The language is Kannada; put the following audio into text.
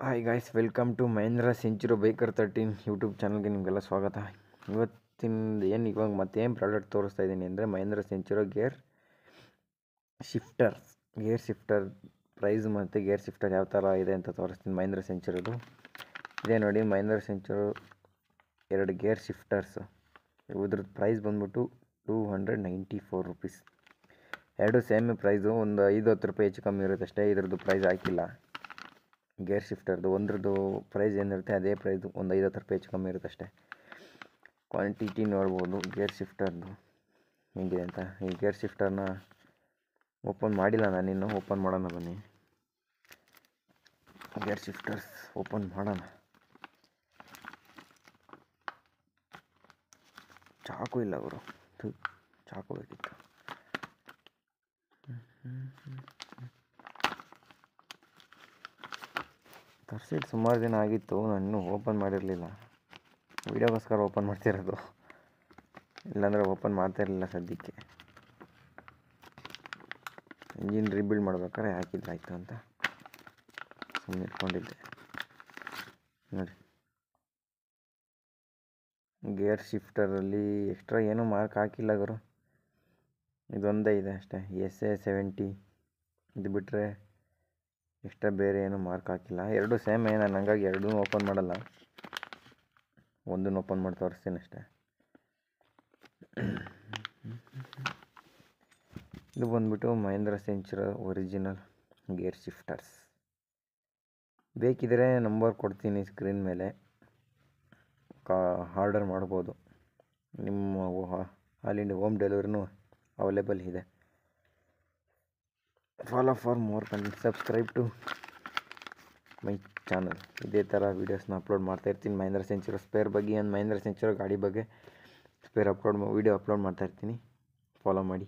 Hi guys, welcome to Mahindra Centuro biker 13 YouTube ಚಾನಲ್ಗೆ ನಿಮಗೆಲ್ಲ ಸ್ವಾಗತ. ಇವತ್ತಿನ ಇವಾಗ ಮತ್ತೇನು ಪ್ರಾಡಕ್ಟ್ ತೋರಿಸ್ತಾ ಇದ್ದೀನಿ ಅಂದರೆ ಮಹೇಂದ್ರ ಸೆಂಚುರೋ ಗೇರ್ ಶಿಫ್ಟರ್ ಪ್ರೈಸ್ ಮತ್ತು ಗೇರ್ ಶಿಫ್ಟರ್ ಯಾವ ಥರ ಇದೆ ಅಂತ ತೋರಿಸ್ತೀನಿ. ಮಹೇಂದ್ರ ಸೆಂಚುರೋದು ಇದೇ ನೋಡಿ, ಮಹೇಂದ್ರ ಸೆಂಚುರೋ 2 ಗೇರ್ ಶಿಫ್ಟರ್ಸು. ಇದ್ರದ್ದು ಪ್ರೈಸ್ ಬಂದ್ಬಿಟ್ಟು 294 ರುಪೀಸ್. ಎರಡು ಸೇಮ್ ಪ್ರೈಸು, ಒಂದು 5-10 ರೂಪಾಯಿ ಹೆಚ್ಚು ಕಮ್ಮಿ ಇರುತ್ತೆ ಅಷ್ಟೇ. ಇದ್ರದ್ದು ಪ್ರೈಸ್ ಹಾಕಿಲ್ಲ. ಗೇರ್ ಶಿಫ್ಟರ್ದು ಒಂದ್ರದ್ದು ಪ್ರೈಸ್ ಏನಿರುತ್ತೆ ಅದೇ ಪ್ರೈಸು, ಒಂದು 5-10 ರೂಪಾಯಿ ಹೆಚ್ಚು ಕಮ್ಮಿ ಇರುತ್ತೆ ಅಷ್ಟೇ. ಕ್ವಾಂಟಿಟಿ ನೋಡ್ಬೋದು ಗೇರ್ ಶಿಫ್ಟರ್ದು ಹೆಂಗಿದೆ ಅಂತ. ಈ ಗೇರ್ ಶಿಫ್ಟರ್ನ ಓಪನ್ ಮಾಡಿಲ್ಲ ನಾನಿನ್ನು, ಓಪನ್ ಮಾಡೋಣ ಬನ್ನಿ. ಗೇರ್ ಶಿಫ್ಟರ್ಸ್ ಓಪನ್ ಮಾಡೋಣ. ಚಾಕು ಇಲ್ಲ ಅವರು, ಚಾಕು ಬೇಕಿತ್ತು. ತರಿಸಿಟ್ಟು ಸುಮಾರು ದಿನ ಆಗಿತ್ತು, ನಾನು ಇನ್ನೂ ಓಪನ್ ಮಾಡಿರಲಿಲ್ಲ. ವೀಡಿಯೋಗೋಸ್ಕರ ಓಪನ್ ಮಾಡ್ತಿರೋದು, ಇಲ್ಲಾಂದರೆ ಓಪನ್ ಮಾಡ್ತಾಯಿರಲಿಲ್ಲ ಸದ್ಯಕ್ಕೆ. ಇಂಜಿನ್ ರೀಬಿಲ್ಡ್ ಮಾಡ್ಬೇಕಾದ್ರೆ ಹಾಕಿದ್ರಾಯ್ತು ಅಂತ ಸುಮ್ಮನೆ ಇಟ್ಕೊಂಡಿದ್ದೆ. ನೋಡಿ, ಗೇರ್ ಶಿಫ್ಟರಲ್ಲಿ ಎಕ್ಸ್ಟ್ರಾ ಏನೂ ಮಾರ್ಕ್ ಹಾಕಿಲ್ಲ ಗುರು, ಇದೊಂದೇ ಇದೆ ಅಷ್ಟೇ. SA70 ಇದು ಬಿಟ್ಟರೆ ಎಕ್ಸ್ಟ್ರಾ ಬೇರೆ ಏನೂ ಮಾರ್ಕ್ ಹಾಕಿಲ್ಲ. ಎರಡು ಸೇಮ್ ನಾನು ಹಂಗಾಗಿ ಎರಡೂ ಓಪನ್ ಮಾಡಲ್ಲ, ಒಂದನ್ನು ಓಪನ್ ಮಾಡಿ ತೋರಿಸ್ತೀನಿ ಅಷ್ಟೇ. ಇದು ಬಂದ್ಬಿಟ್ಟು Mahindra Centuro original gear shifters. ಬೇಕಿದ್ರೆ ನಂಬರ್ ಕೊಡ್ತೀನಿ ಸ್ಕ್ರೀನ್ ಮೇಲೆ, ಆರ್ಡರ್ ಮಾಡ್ಬೋದು. ನಿಮ್ಮ ಆಲ್ ಇಂಡಿಯಾ ಹೋಮ್ ಡೆಲಿವರಿನೂ ಅವೈಲೇಬಲ್ ಇದೆ. Follow for more content, subscribe to my channel. ಇದೇ ಥರ ವೀಡಿಯೋಸ್ನ ಅಪ್ಲೋಡ್ ಮಾಡ್ತಾಯಿರ್ತೀನಿ. ಮಹೇಂದ್ರ ಸೆಂಚುರೋ ಸ್ಪೇರ್ ಬಗ್ಗೆ, ಮಹೇಂದ್ರ ಸೆಂಚುರೋ ಗಾಡಿ ಬಗ್ಗೆ ವೀಡಿಯೋ ಅಪ್ಲೋಡ್ ಮಾಡ್ತಾಯಿರ್ತೀನಿ. ಫಾಲೋ ಮಾಡಿ.